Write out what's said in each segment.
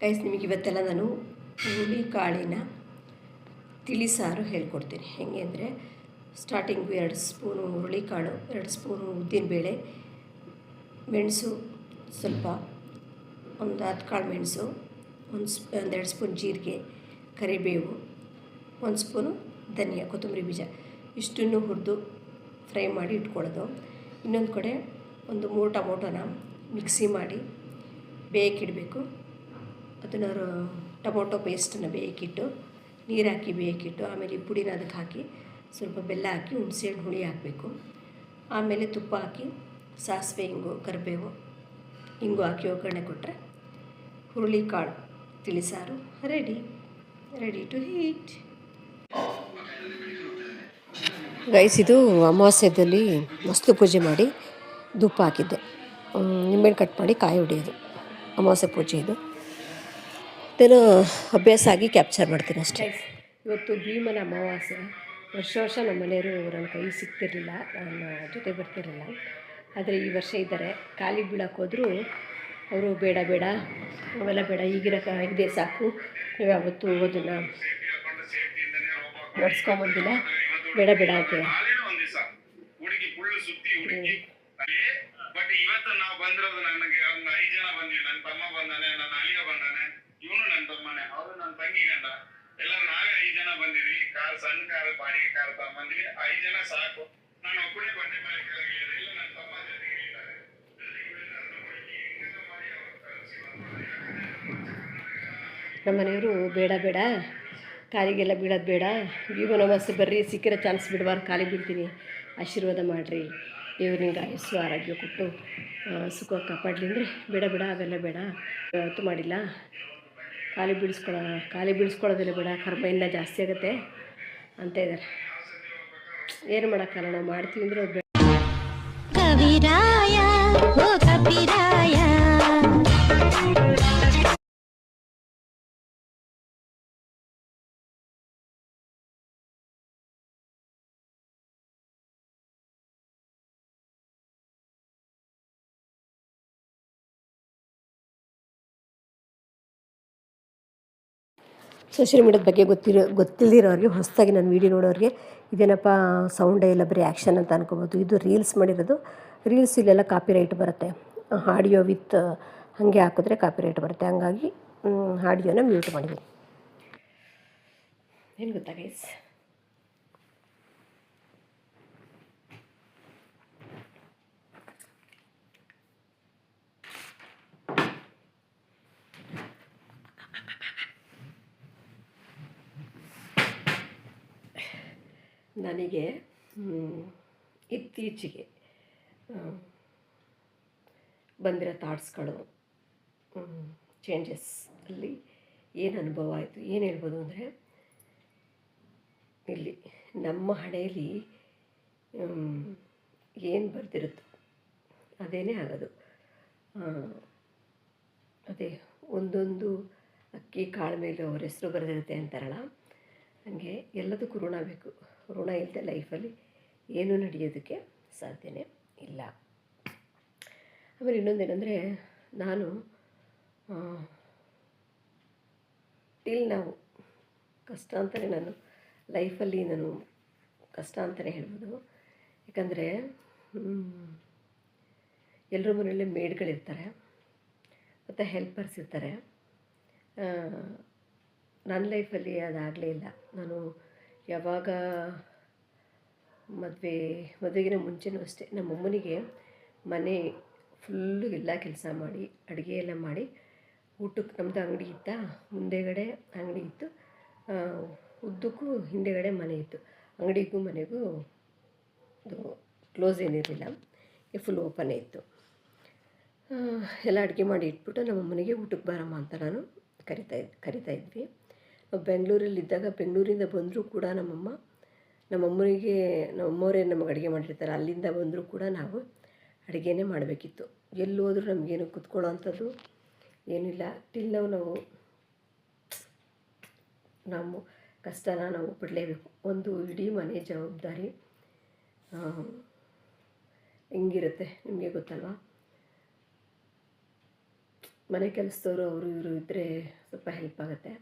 Guys, ನಿಮಗೆ ಇವತ್ತೆಲ್ಲ ನಾನು ಹುರುಳಿ ಕಾಳಿನ ತಿಳಿಸಾರು ಹೇಳ್ಕೊಡ್ತೀನಿ. ಹೇಗೆ ಅಂದರೆ ಸ್ಟಾರ್ಟಿಂಗು 2 ಸ್ಪೂನು ಹುರುಳಿಕಾಳು, 2 ಸ್ಪೂನು ಉದ್ದಿನಬೇಳೆ, ಮೆಣಸು ಸ್ವಲ್ಪ, ಒಂದು 10 ಕಾಳು ಮೆಣಸು, ಒಂದೆರಡು ಸ್ಪೂನ್ ಜೀರಿಗೆ, ಕರಿಬೇವು, 1 ಸ್ಪೂನು ಧನಿಯಾ, ಕೊತ್ತಂಬರಿ ಬೀಜ ಇಷ್ಟನ್ನು ಹುರಿದು ಫ್ರೈ ಮಾಡಿ ಇಟ್ಕೊಳ್ಳೋದು. ಇನ್ನೊಂದು ಕಡೆ ಒಂದು 3 ಟೊಮೊಟೊನ ಮಿಕ್ಸಿ ಮಾಡಿ ಬೇಯಕ್ಕಿಡಬೇಕು. ಅದನ್ನು ಟೊಮೊಟೊ ಪೇಸ್ಟನ್ನು ಬೇಯಕ್ಕಿಟ್ಟು ನೀರು ಹಾಕಿ ಬೇಯಕ್ಕಿಟ್ಟು ಆಮೇಲೆ ಈ ಪುಡಿನ ಅದಕ್ಕೆ ಹಾಕಿ ಸ್ವಲ್ಪ ಬೆಲ್ಲ ಹಾಕಿ ಹುಣಸೆಹಣ್ಣು ಹುಳಿ ಹಾಕಬೇಕು. ಆಮೇಲೆ ತುಪ್ಪ ಹಾಕಿ ಸಾಸಿವೆ, ಇಂಗು, ಕರಿಬೇವು, ಇಂಗು ಹಾಕಿ ಒಗ್ಗರಣೆ ಕೊಟ್ಟರೆ ಹುರುಳಿಕಾಳು ತಿಳಿಸಾರು ರೆಡಿ ಟು ಹೀಟ್. ಗೈಸ್, ಇದು ಅಮಾವಾಸ್ಯೆಯಲ್ಲಿ ಮಸ್ತು ಪೂಜೆ ಮಾಡಿ ಧೂಪ ಹಾಕಿದ್ದೆ. ನಿಂಬೆಹಣ್ಣು ಕಟ್ ಮಾಡಿ ಕಾಯಿ ಹೊಡೆಯೋದು ಅಮಾವಾಸ್ಯೆ ಪೂಜೆ. ಇದು ಇದನ್ನು ಅಭ್ಯಾಸ ಆಗಿ ಕ್ಯಾಪ್ಚರ್ ಮಾಡ್ತೀನಿ ಅಷ್ಟೇ. ಇವತ್ತು ಭೀಮನ ಅಮಾವಾಸ್ಯೆ. ವರ್ಷ ನಮ್ಮ ಮನೆಯವರು ನನ್ನ ಕೈ ಸಿಗ್ತಿರಲಿಲ್ಲ, ನನ್ನ ಜೊತೆ ಬರ್ತಿರಲಿಲ್ಲ. ಆದರೆ ಈ ವರ್ಷ ಇದ್ದಾರೆ. ಕಾಲಿಗೆ ಬೀಳಕ್ಕೆ ಹೋದರೂ ಅವರು ಬೇಡ ಅವೆಲ್ಲ ಬೇಡ, ಇದೇ ಸಾಕು, ನೀವು ಯಾವತ್ತೂ ಅದನ್ನು ನಡ್ಸ್ಕೊಂಬಂದಿಲ್ಲ, ಬೇಡ ಅಂತ. ಬಟ್ ಇವತ್ತು ನಾವು ಬಂದಿರೋದು ನನಗೆ ಒಂದು 5 ಜನ ಬಂದ್ವಿ. ನನ್ನ ತಮ್ಮ ಬಂದಾನೆ, ನನ್ನ ಅಳಿಯ ಬಂದಾನೆ, ಇವನು ನನ್ನ ತಮ್ಮನೆ, ಅವರು ನನ್ನ ತಂಗಿ ಗಂಡ, ಎಲ್ಲ ನಾವೇ 5 ಜನ ಬಂದಿದ್ವಿ. ಸಣ್ಣ ಕಾರ್, ಬಾಡಿಗೆ ಕಾರ್ ತಗೊಂಬಂದ್ವಿ. 5 ಜನ ಸಾಕು. ನಾನು ಒಬ್ಬನೇ ಬಂದೆ, ಇಲ್ಲ ನನ್ನ ತಮ್ಮ ಜೊತೆಗೆ ಇದ್ದಾರೆ. ನಮ್ಮ ಮನೆಯವರು ಬೇಡ ಕಾಲಿಗೆಲ್ಲ ಬೀಳೋದು ಬೇಡ, ಭೀಮನ ಅಮಾವಾಸ್ಯೆ ಬರ್ರಿ, ಸಿಕ್ಕಿರೋ ಚಾನ್ಸ್ ಬಿಡಬಾರ್ದು, ಕಾಲಿಗೆ ಬೀಳ್ತೀನಿ, ಆಶೀರ್ವಾದ ಮಾಡಿರಿ, ದೇವ್ರು ನಿಂಗೆ ಆಯುಸ್ಸು ಆರೋಗ್ಯ ಕೊಟ್ಟು ಸುಖ ಕಾಪಾಡಲಿ ಅಂದರೆ ಬೇಡ ಅವೆಲ್ಲ ಬೇಡ, ಯಾವತ್ತೂ ಮಾಡಿಲ್ಲ, ಕಾಲಿ ಬೀಳಿಸ್ಕೊಳ್ಳೋದೆಲ್ಲ ಬೇಡ, ಕರ್ಮ ಇನ್ನೂ ಜಾಸ್ತಿ ಆಗುತ್ತೆ ಅಂತ ಇದ್ದಾರೆ. ಏನು ಮಾಡೋಕ್ಕಲ್ಲ, ನಾವು ಮಾಡ್ತೀವಿ ಅಂದರೆ ಅದು ಬೇಡ. ಕವಿರಾಯ ಓ ಕವಿರಾಯ. ಸೋಷಿಯಲ್ ಮೀಡಿಯಾದ ಬಗ್ಗೆ ಗೊತ್ತಿಲ್ಲದಿರೋರಿಗೆ, ಹೊಸದಾಗಿ ನನ್ನ ವೀಡಿಯೋ ನೋಡೋರಿಗೆ ಇದೇನಪ್ಪ ಸೌಂಡೇ ಇಲ್ಲ ಬರೀ ಆ್ಯಕ್ಷನ್ ಅಂತ ಅನ್ಕೋಬೋದು. ಇದು ರೀಲ್ಸ್ ಮಾಡಿರೋದು. ರೀಲ್ಸ್ ಇಲ್ಲೆಲ್ಲ ಕಾಪಿರೈಟ್ ಬರುತ್ತೆ. ಆಡಿಯೋ ವಿತ್ ಹಾಗೆ ಹಾಕಿದ್ರೆ ಕಾಪಿರೈಟ್ ಬರುತ್ತೆ. ಹಂಗಾಗಿ ಆಡಿಯೋನ ಮ್ಯೂಟ್ ಮಾಡಿದ್ದೀನಿ. ಏನು ಗೊತ್ತಾ ಗೈಸ್, ನನಗೆ ಇತ್ತೀಚೆಗೆ ಬಂದಿರೋ ಥಾಟ್ಸ್ಗಳು, ಚೇಂಜಸ್ ಅಲ್ಲಿ ಏನು ಅನುಭವ ಆಯಿತು, ಏನು ಹೇಳ್ಬೋದು ಅಂದರೆ, ಇಲ್ಲಿ ನಮ್ಮ ಹಣೆಯಲ್ಲಿ ಏನು ಬರ್ತಿರುತ್ತೋ ಅದೇನೇ ಆಗೋದು. ಅದೇ ಒಂದೊಂದು ಅಕ್ಕಿ ಕಾಳು ಮೇಲೆ ಅವ್ರ ಹೆಸರು ಬರೆದಿರುತ್ತೆ ಅಂತಾರಲ್ಲ, ಹಾಗೆ ಎಲ್ಲದಕ್ಕೂ ಋಣ ಬೇಕು. ಋಣ ಇಲ್ಲದೆ ಲೈಫಲ್ಲಿ ಏನೂ ನಡೆಯೋದಕ್ಕೆ ಸಾಧ್ಯನೇ ಇಲ್ಲ. ಆಮೇಲೆ ಇನ್ನೊಂದೇನೆಂದರೆ, ನಾನು ನಾವು ಕಷ್ಟ ಅಂತಲೇ, ನಾನು ಲೈಫಲ್ಲಿ ನಾನು ಕಷ್ಟ ಅಂತಲೇ ಹೇಳ್ಬೋದು. ಯಾಕಂದರೆ ಎಲ್ಲರ ಮನೆಯಲ್ಲೇ ಮೇಡ್ಗಳಿರ್ತಾರೆ ಮತ್ತು ಹೆಲ್ಪರ್ಸ್ ಇರ್ತಾರೆ. ನನ್ನ ಲೈಫಲ್ಲಿ ಅದಾಗಲೇ ಇಲ್ಲ. ನಾನು ಯಾವಾಗ ಮದುವೆಗಿನ ಮುಂಚೆನೂ ಅಷ್ಟೇ, ನಮ್ಮಮ್ಮನಿಗೆ ಮನೆ ಫುಲ್ಲು ಎಲ್ಲ ಕೆಲಸ ಮಾಡಿ, ಅಡುಗೆ ಎಲ್ಲ ಮಾಡಿ, ಊಟಕ್ಕೆ ನಮ್ಮದು ಅಂಗಡಿ ಇತ್ತಾ, ಮುಂದೆಗಡೆ ಅಂಗಡಿ ಇತ್ತು, ಉದ್ದಕ್ಕೂ ಹಿಂದೆಗಡೆ ಮನೆ ಇತ್ತು. ಅಂಗಡಿಗೂ ಮನೆಗೂ ಅದು ಕ್ಲೋಸ್ ಏನಿರಲಿಲ್ಲ, ಫುಲ್ ಓಪನ್ನೇ ಇತ್ತು. ಎಲ್ಲ ಅಡುಗೆ ಮಾಡಿ ಇಟ್ಬಿಟ್ಟು ನಮ್ಮಮ್ಮನಿಗೆ ಊಟಕ್ಕೆ ಬಾರಮ್ಮ ಅಂತ ನಾನು ಕರಿತಾ ಇದ್ವಿ. ನಾವು ಬೆಂಗಳೂರಲ್ಲಿದ್ದಾಗ, ಬೆಂಗಳೂರಿಂದ ಬಂದರೂ ಕೂಡ ನಮ್ಮಮ್ಮವರೇ ನಮಗೆ ಅಡುಗೆ ಮಾಡಿರ್ತಾರೆ. ಅಲ್ಲಿಂದ ಬಂದರೂ ಕೂಡ ನಾವು ಅಡುಗೆನೇ ಮಾಡಬೇಕಿತ್ತು. ಎಲ್ಲೋದ್ರೂ ನಮಗೇನು ಕೂತ್ಕೊಳ್ಳೋ ಅಂಥದ್ದು ಏನಿಲ್ಲ. ನಾವು ಕಷ್ಟನ ನಾವು ಪಡಲೇಬೇಕು. ಒಂದು ಇಡೀ ಮನೆ ಜವಾಬ್ದಾರಿ ಹೆಂಗಿರುತ್ತೆ ನಿಮಗೆ ಗೊತ್ತಲ್ವಾ. ಮನೆ ಕೆಲಸದವರು ಅವರು ಇವರು ಇದ್ದರೆ ಸ್ವಲ್ಪ ಹೆಲ್ಪ್ ಆಗುತ್ತೆ.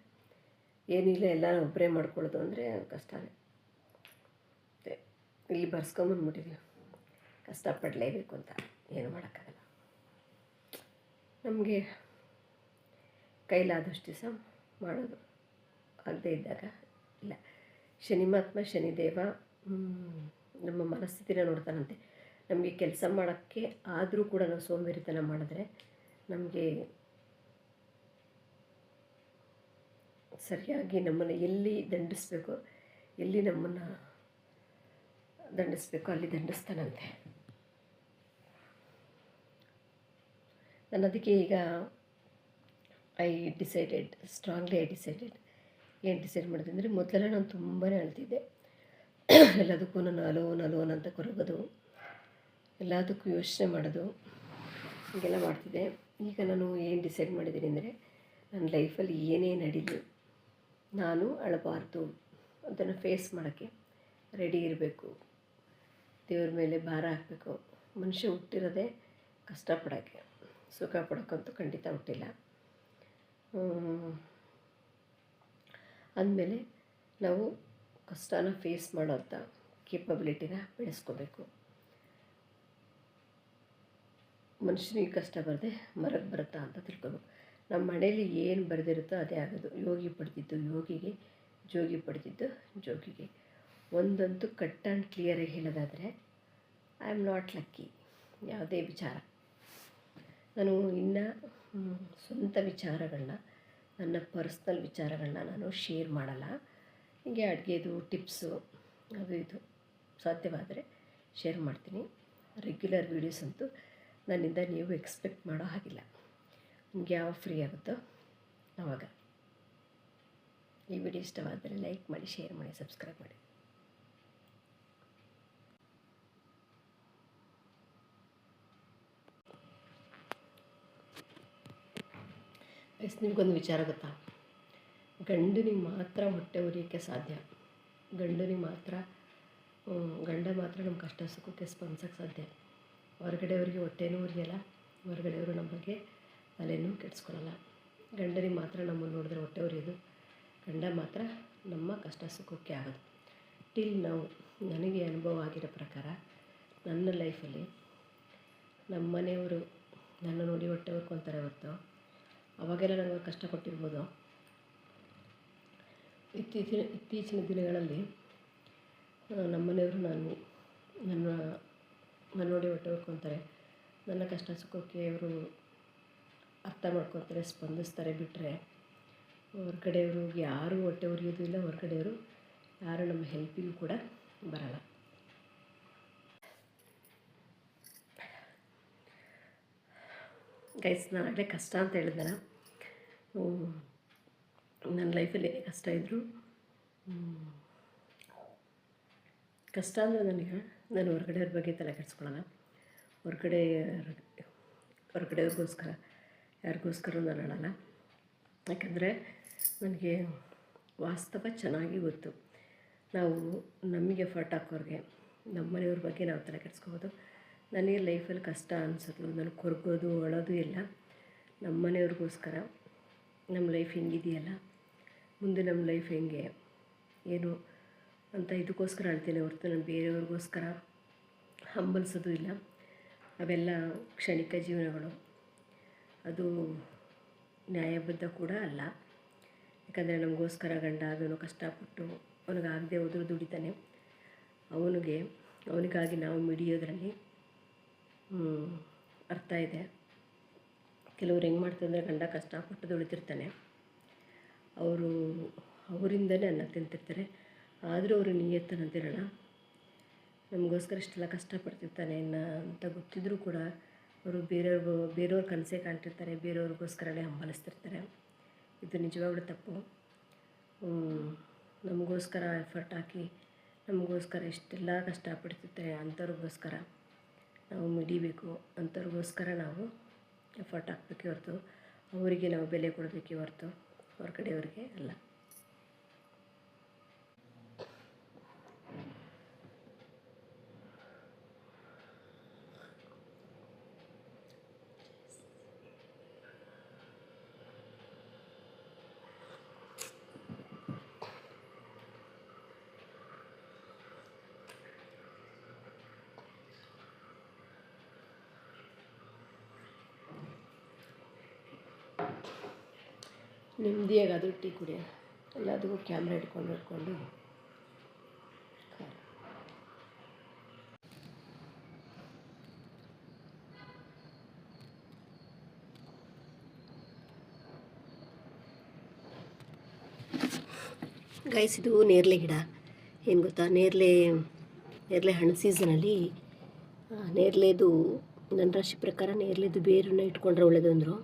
ಏನಿಲ್ಲ ಎಲ್ಲ ಒಬ್ಬರೇ ಮಾಡ್ಕೊಳ್ಳೋದು ಅಂದರೆ ಕಷ್ಟನೇ. ಮತ್ತೆ ಇಲ್ಲಿ ಬರ್ಸ್ಕೊಂಬಂದ್ಬಿಟ್ಟಿದ್ದೀವಿ, ಕಷ್ಟಪಡಲೇಬೇಕು ಅಂತ, ಏನು ಮಾಡೋಕ್ಕಾಗಲ್ಲ. ನಮಗೆ ಕೈಲಾದಷ್ಟು ದಿವಸ ಮಾಡೋದು, ಆಗದೇ ಇದ್ದಾಗ ಇಲ್ಲ. ಶನಿಮಾತ್ಮ ಶನಿದೇವ ನಮ್ಮ ಮನಸ್ಥಿತಿನ ನೋಡ್ತಾನಂತೆ. ನಮಗೆ ಕೆಲಸ ಮಾಡೋಕ್ಕೆ ಆದರೂ ಕೂಡ ನಾವು ಸೋಂಬೇರಿತನ ಮಾಡಿದ್ರೆ ನಮಗೆ ಸರಿಯಾಗಿ ನಮ್ಮನ್ನು ಎಲ್ಲಿ ದಂಡಿಸ್ಬೇಕು, ಎಲ್ಲಿ ನಮ್ಮನ್ನು ದಂಡಿಸ್ಬೇಕು ಅಲ್ಲಿ ದಂಡಿಸ್ತಾನಂತೆ. ನಾನು ಅದಕ್ಕೆ ಈಗ ಸ್ಟ್ರಾಂಗ್ಲಿ ಐ ಡಿಸೈಡೆಡ್ ಏನು ಡಿಸೈಡ್ ಮಾಡಿದೆ ಅಂದರೆ, ಮೊದಲೆಲ್ಲ ನಾನು ತುಂಬಾ ಅಳ್ತಿದ್ದೆ. ಎಲ್ಲದಕ್ಕೂ ನಾನು ಅಲೋನ್ ಅಂತ ಕೊರಗೋದು, ಎಲ್ಲದಕ್ಕೂ ಯೋಚನೆ ಮಾಡೋದು, ಹೀಗೆಲ್ಲ ಮಾಡ್ತಿದ್ದೆ. ಈಗ ನಾನು ಏನು ಡಿಸೈಡ್ ಮಾಡಿದ್ದೀನಿ ಅಂದರೆ, ನನ್ನ ಲೈಫಲ್ಲಿ ಏನೇ ನಡೀಲಿ ನಾನು ಅಳಬಾರ್ದು, ಅದನ್ನು ಫೇಸ್ ಮಾಡೋಕ್ಕೆ ರೆಡಿ ಇರಬೇಕು. ದೇವ್ರ ಮೇಲೆ ಭಾರ ಹಾಕಬೇಕು. ಮನುಷ್ಯ ಹುಟ್ಟಿರೋದೇ ಕಷ್ಟಪಡೋಕ್ಕೆ, ಸುಖ ಪಡೋಕ್ಕಂತೂ ಖಂಡಿತ ಹುಟ್ಟಿಲ್ಲ. ಅಂದಮೇಲೆ ನಾವು ಕಷ್ಟನ ಫೇಸ್ ಮಾಡೋಂಥ ಕೇಪಬಿಲಿಟಿನ ಬೆಳೆಸ್ಕೋಬೇಕು. ಮನುಷ್ಯನಿಗೆ ಕಷ್ಟ ಬರದೆ ಮರಕ್ಕೆ ಬರುತ್ತಾ ಅಂತ ತಿಳ್ಕೊಬೇಕು. ನಮ್ಮ ಮನೇಲಿ ಏನು ಬರೆದಿರುತ್ತೋ ಅದೇ ಆಗೋದು. ಯೋಗಿ ಪಡೆದಿದ್ದು ಯೋಗಿಗೆ, ಜೋಗಿ ಪಡೆದಿದ್ದು ಜೋಗಿಗೆ. ಒಂದಂತೂ ಕಟ್ ಆ್ಯಂಡ್ ಕ್ಲಿಯರಾಗಿ ಹೇಳೋದಾದರೆ, ಐ ಆಮ್ ನಾಟ್ ಲಕ್ಕಿ. ಯಾವುದೇ ವಿಚಾರ ನಾನು ಇನ್ನು ಸ್ವಂತ ವಿಚಾರಗಳನ್ನ, ನನ್ನ ಪರ್ಸ್ನಲ್ ವಿಚಾರಗಳನ್ನ ನಾನು ಶೇರ್ ಮಾಡಲ್ಲ. ಹೀಗೆ ಅಡುಗೆದು ಟಿಪ್ಸು ಅದು ಇದು ಸಾಧ್ಯವಾದರೆ ಶೇರ್ ಮಾಡ್ತೀನಿ. ರೆಗ್ಯುಲರ್ ವೀಡಿಯೋಸ್ ಅಂತೂ ನನ್ನಿಂದ ನೀವು ಎಕ್ಸ್ಪೆಕ್ಟ್ ಮಾಡೋ ಹಾಗಿಲ್ಲ. ನಿಮಗೆ ಯಾವಾಗ ಫ್ರೀ ಆಗುತ್ತೋ ಆವಾಗ. ಈ ವಿಡಿಯೋ ಇಷ್ಟವಾದರೆ ಲೈಕ್ ಮಾಡಿ, ಶೇರ್ ಮಾಡಿ, ಸಬ್ಸ್ಕ್ರೈಬ್ ಮಾಡಿ. ನಿಮಗೊಂದು ವಿಚಾರ ಗೊತ್ತಾ? ಗಂಡನಿಗೆ ಮಾತ್ರ ಹೊಟ್ಟೆ ಉರಿಯೋಕ್ಕೆ ಸಾಧ್ಯ. ಗಂಡ ಮಾತ್ರ ನಮ್ಮ ಕಷ್ಟ ಸುಖಕ್ಕೆ ಸ್ಪಂದಿಸೋಕ್ಕೆ ಸಾಧ್ಯ. ಹೊರಗಡೆಯವ್ರಿಗೆ ಹೊಟ್ಟೆನೂ ಉರಿಯಲ್ಲ, ಹೊರಗಡೆಯವರು ನಮ್ಮ ಬಗ್ಗೆ ತಲೆನೂ ಕೆಡಿಸ್ಕೊಳ್ಳಲ್ಲ. ಗಂಡನಿಗೆ ಮಾತ್ರ ನಮ್ಮನ್ನು ನೋಡಿದ್ರೆ ಹೊಟ್ಟೆ ಉರಿಯೋದು, ಗಂಡ ಮಾತ್ರ ನಮ್ಮ ಕಷ್ಟ ಸುಖಕ್ಕೆ ಆಗೋದು. ಟಿಲ್ ನಾವು ನನಗೆ ಅನುಭವ ಆಗಿರೋ ಪ್ರಕಾರ ನನ್ನ ಲೈಫಲ್ಲಿ ನಮ್ಮ ಮನೆಯವರು ನನ್ನ ನೋಡಿ ಹೊಟ್ಟೆ ಉರ್ಕೊತಾರೆ ಹೊರತು, ಅವಾಗೆಲ್ಲ ನನಗೆ ಕಷ್ಟಪಟ್ಟಿರ್ಬೋದು. ಇತ್ತೀಚಿನ ದಿನಗಳಲ್ಲಿ ನಮ್ಮನೆಯವರು ನನ್ನ ನೋಡಿ ಹೊಟ್ಟೆ ಉರ್ಕೊತಾರೆ. ನನ್ನ ಕಷ್ಟ ಸುಖಕ್ಕೆ ಅವರು ಅರ್ಥ ಮಾಡ್ಕೊತಾರೆ, ಸ್ಪಂದಿಸ್ತಾರೆ. ಬಿಟ್ಟರೆ ಹೊರಗಡೆಯವರು ಯಾರೂ ಹೊಟ್ಟೆ ಉರಿಯೋದು ಇಲ್ಲ, ಹೊರಗಡೆಯವರು ಯಾರು ನಮ್ಮ ಹೆಲ್ಪಿಗೂ ಕೂಡ ಬರಲ್ಲ. ಗೈಸ್, ನಾನು ಆಗಲೇ ಕಷ್ಟ ಅಂತ ಹೇಳಿದ್ನಲ್ಲ, ನನ್ನ ಲೈಫಲ್ಲಿ ಏನೇ ಕಷ್ಟ ಇದ್ದರೂ, ಕಷ್ಟ ಅಂದರೆ ನಾನು ಹೊರಗಡೆಯವ್ರ ಬಗ್ಗೆ ತಲೆ ಕೆಡಿಸ್ಕೊಳ್ಳಲ್ಲ. ಹೊರಗಡೆಯವ್ರಿಗೋಸ್ಕರ ಯಾರಿಗೋಸ್ಕರ ನಾನು ಅಳಲ್ಲ. ಯಾಕಂದರೆ ನನಗೆ ವಾಸ್ತವ ಚೆನ್ನಾಗಿ ಗೊತ್ತು. ನಾವು ನಮಗೆ ಎಫರ್ಟ್ ಹಾಕೋರಿಗೆ, ನಮ್ಮ ಮನೆಯವ್ರ ಬಗ್ಗೆ ನಾವು ತಲೆ ಕೆಡಿಸ್ಕೋಬೋದು. ನನಗೆ ಲೈಫಲ್ಲಿ ಕಷ್ಟ ಅನಿಸೋದು, ನನಗೆ ಕೊರಗೋದು, ಅಳೋದು ಇಲ್ಲ ನಮ್ಮ ಮನೆಯವ್ರಿಗೋಸ್ಕರ. ನಮ್ಮ ಲೈಫ್ ಹೆಂಗಿದೆಯಲ್ಲ, ಮುಂದೆ ನಮ್ಮ ಲೈಫ್ ಹೆಂಗೆ ಏನು ಅಂತ ಇದಕ್ಕೋಸ್ಕರ ಅಳ್ತೀನಿ ಹೊರತು ನಾನು ಬೇರೆಯವ್ರಿಗೋಸ್ಕರ ಹಂಬಲಿಸೋದು ಇಲ್ಲ. ಅವೆಲ್ಲ ಕ್ಷಣಿಕ ಜೀವನಗಳು, ಅದು ನ್ಯಾಯಬದ್ಧ ಕೂಡ ಅಲ್ಲ. ಯಾಕಂದರೆ ನಮಗೋಸ್ಕರ ಗಂಡ ಅದನ್ನು ಕಷ್ಟಪಟ್ಟು ಅವನಿಗಾಗದೆ ಹೋದರೂ ದುಡಿತಾನೆ. ಅವನಿಗಾಗಿ ನಾವು ಮಿಡಿಯೋದ್ರಲ್ಲಿ ಅರ್ಥ ಇದೆ. ಕೆಲವ್ರು ಹೆಂಗೆ ಮಾಡ್ತಾರೆ ಅಂದರೆ, ಗಂಡ ಕಷ್ಟಪಟ್ಟು ದುಡಿತಿರ್ತಾನೆ, ಅವರಿಂದಲೇ ಅನ್ನ ತಿಂತಿರ್ತಾರೆ. ಆದರೂ ಅವರು ನಿಯತ್ತನಂತಿರಲ್ಲ. ನಮಗೋಸ್ಕರ ಇಷ್ಟೆಲ್ಲ ಕಷ್ಟಪಡ್ತಿರ್ತಾನೆ ಅಂತ ಗೊತ್ತಿದ್ದರೂ ಕೂಡ ಅವರು ಬೇರೆಯವ್ರ ಕನಸೇ ಕಾಣ್ತಿರ್ತಾರೆ, ಬೇರೆಯವ್ರಿಗೋಸ್ಕರನೇ ಹಂಬಲಿಸ್ತಿರ್ತಾರೆ. ಇದು ನಿಜವಾಗ್ಲೂ ತಪ್ಪು. ನಮಗೋಸ್ಕರ ಎಫರ್ಟ್ ಹಾಕಿ, ನಮಗೋಸ್ಕರ ಇಷ್ಟೆಲ್ಲ ಕಷ್ಟಪಡ್ತಿರ್ತಾರೆ, ಅಂಥವ್ರಿಗೋಸ್ಕರ ನಾವು ಮಿಡಿಬೇಕು. ಅಂಥವ್ರಿಗೋಸ್ಕರ ನಾವು ಎಫರ್ಟ್ ಹಾಕಬೇಕೇ ಹೊರತು ಅವರಿಗೆ ನಾವು ಬೆಲೆ ಕೊಡಬೇಕೇ ಹೊರತು ಹೊರಗಡೆಯವ್ರಿಗೆ ಅಲ್ಲ. ನೆಮ್ಮದಿಯಾಗಾದರೂ ಟೀ ಕುಡಿಯೋಣ. ಎಲ್ಲದಕ್ಕೂ ಕ್ಯಾಮ್ರಾ ಹಿಡ್ಕೊಂಡು ಗೈಸ್, ಇದು ನೇರಳೆ ಗಿಡ. ಏನು ಗೊತ್ತಾ, ನೇರಳೆ ಹಣ್ಣು ಸೀಸನಲ್ಲಿ ನೇರಳೆದು ನನ್ನ ರಾಶಿ ಪ್ರಕಾರ ನೇರಳೆದು ಬೇರನ್ನ ಇಟ್ಕೊಂಡ್ರೆ ಒಳ್ಳೇದು ಅಂದರು.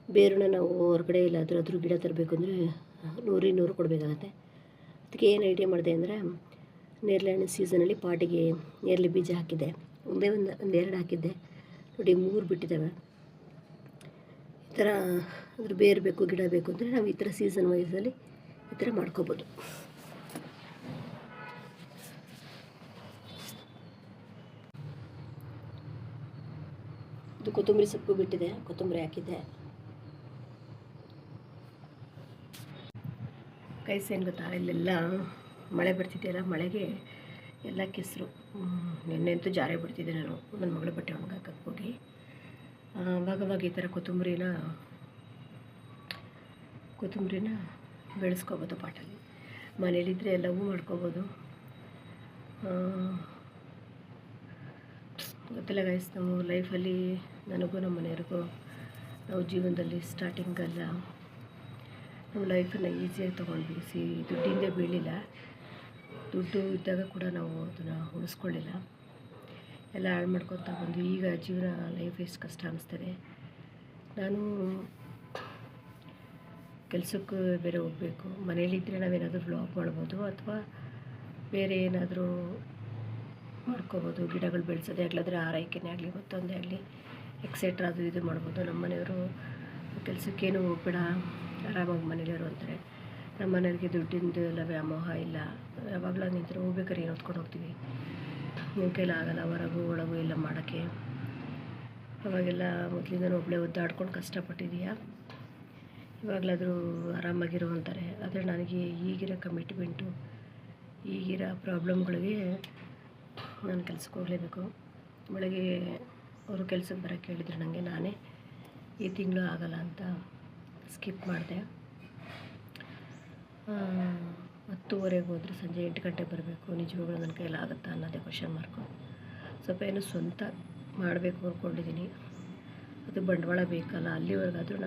ಬೇರನ್ನ ನಾವು ಹೊರಗಡೆ ಎಲ್ಲಾದರೂ ಅದ್ರ ಗಿಡ ತರಬೇಕು ಅಂದರೆ 100 ಕೊಡಬೇಕಾಗತ್ತೆ. ಅದಕ್ಕೆ ಏನು ಐಡಿಯಾ ಮಾಡಿದೆ ಅಂದರೆ, ನೇರಳೆ ಹಣ್ಣು ಸೀಸನಲ್ಲಿ ಪಾಟಿಗೆ ನೇರಳೆ ಬೀಜ ಹಾಕಿದ್ದೆ. ಒಂದೆರಡು ಹಾಕಿದ್ದೆ ನೋಡಿ, 3 ಬಿಟ್ಟಿದ್ದಾವೆ. ಈ ಥರ ಅದ್ರ ಬೇರು ಬೇಕು, ಗಿಡ ಬೇಕು ಅಂದರೆ ನಾವು ಈ ಥರ ಸೀಸನ್ ವೈಸಲ್ಲಿ ಈ ಥರ ಮಾಡ್ಕೋಬೋದು. ಇದು ಕೊತ್ತಂಬರಿ ಸೊಪ್ಪು ಬಿಟ್ಟಿದೆ, ಕೊತ್ತಂಬರಿ ಹಾಕಿದ್ದೆ. ಕೈಸ್ ಏನು ಗೊತ್ತಾ, ಇಲ್ಲೆಲ್ಲ ಮಳೆ ಬರ್ತಿದೆಯಲ್ಲ, ಮಳೆಗೆ ಎಲ್ಲ ಕೆಸರು. ನಿನ್ನೆ ಅಂತೂ ಜಾರೇ ಬಿಡ್ತಿದ್ದೆ ನಾನು ನನ್ನ ಮಗಳ ಬಟ್ಟೆ ಒಣಗಾಕಕ್ಕೆ ಹೋಗಿ. ಆವಾಗವಾಗ ಈ ಥರ ಕೊತ್ತಂಬರಿನ ಬೆಳೆಸ್ಕೋಬೋದು ಪಾಟಲ್ಲಿ. ಮನೇಲಿದ್ದರೆ ಎಲ್ಲವೂ ಮಾಡ್ಕೋಬೋದು. ಗೊತ್ತಿಲ್ಲ ಗೈಸ್, ನಾವು ಲೈಫಲ್ಲಿ ನನಗೂ ನಮ್ಮ ಮನೆಯವ್ರಿಗೂ ನಾವು ಜೀವನದಲ್ಲಿ ಸ್ಟಾರ್ಟಿಂಗಲ್ಲ ನಮ್ಮ ಲೈಫನ್ನು ಈಸಿಯಾಗಿ ತೊಗೊಂಡ್ವಿ. ದುಡ್ಡಿಂದ ಬೀಳಿಲ್ಲ. ದುಡ್ಡು ಇದ್ದಾಗ ಕೂಡ ನಾವು ಅದನ್ನು ಉಳಿಸ್ಕೊಳ್ಳಿಲ್ಲ, ಎಲ್ಲ ಹಾಳು ಮಾಡ್ಕೊತಾ ಬಂದು ಈಗ ಜೀವನ ಲೈಫ್ ಎಷ್ಟು ಕಷ್ಟ ಅನ್ನಿಸ್ತದೆ. ನಾನು ಕೆಲಸಕ್ಕೂ ಬೇರೆ ಹೋಗಬೇಕು. ಮನೇಲಿದ್ದರೆ ನಾವೇನಾದರೂ ವ್ಲಾಗ್ ಮಾಡ್ಬೋದು ಅಥವಾ ಬೇರೆ ಏನಾದರೂ ಮಾಡ್ಕೋಬೋದು. ಗಿಡಗಳು ಬೆಳೆಸೋದೇ ಆಗಲಾದ್ರೆ ಆರೈಕೆನೇ ಆಗಲಿ, ಮತ್ತೊಂದೇ ಆಗಲಿ, ಎಕ್ಸೆಟ್ರಾ ಅದು ಇದು ಮಾಡ್ಬೋದು. ನಮ್ಮ ಮನೆಯವರು ಕೆಲಸಕ್ಕೇನು ಹೋಗ್ಬೇಡ, ಆರಾಮಾಗಿ ಮನೇಲಿರು ಅಂತಾರೆ. ನಮ್ಮ ಮನೆಯವ್ರಿಗೆ ದುಡ್ಡಿಂದು ಎಲ್ಲ ವ್ಯಾಮೋಹ ಇಲ್ಲ. ಯಾವಾಗಲೂ ನಿಂತರೆ ಹೋಗ್ಬೇಕಾದ್ರೆ ಏನು ಹೊತ್ಕೊಂಡು ಹೋಗ್ತೀವಿ, ನಿಮ್ಮ ಕೈಲಿ ಆಗಲ್ಲ ಹೊರಗು ಒಳಗು ಎಲ್ಲ ಮಾಡೋಕ್ಕೆ. ಅವಾಗೆಲ್ಲ ಮೊದಲಿಂದ ಒಬ್ಬಳೇ ಒದ್ದಾಡ್ಕೊಂಡು ಕಷ್ಟಪಟ್ಟಿದೀಯಾ, ಇವಾಗಲಾದರೂ ಆರಾಮಾಗಿರೋ ಅಂತಾರೆ. ಆದರೆ ನನಗೆ ಈಗಿರೋ ಕಮಿಟ್ಮೆಂಟು, ಈಗಿರೋ ಪ್ರಾಬ್ಲಮ್ಗಳಿಗೆ ನಾನು ಕೆಲ್ಸಕ್ಕೆ ಹೋಗಲೇಬೇಕು. ಬೆಳಗ್ಗೆ ಅವರು ಕೆಲ್ಸಕ್ಕೆ ಬರೋಕ್ಕೆ ಹೇಳಿದ್ರು ನನಗೆ. ನಾನೇ ಈ ತಿಂಗಳು ಆಗಲ್ಲ ಅಂತ ಸ್ಕಿಪ್ ಮಾಡಿದೆ. 10:30 ಹೋದರೆ ಸಂಜೆ 8 ಗಂಟೆಗೆ ಬರಬೇಕು. ನಿಜವಾಗ್ಲೂ ನನ್ನ ಕೈಯಲ್ಲಿ ಆಗುತ್ತಾ ಅನ್ನೋದೇ ಕ್ವಶನ್ ಮಾರ್ಕು. ಸ್ವಲ್ಪ ಏನೋ ಸ್ವಂತ ಮಾಡಬೇಕು ಅಂದ್ಕೊಂಡಿದ್ದೀನಿ. ಅದು ಬಂಡವಾಳ ಬೇಕಲ್ಲ. ಅಲ್ಲಿವರೆಗಾದರೂ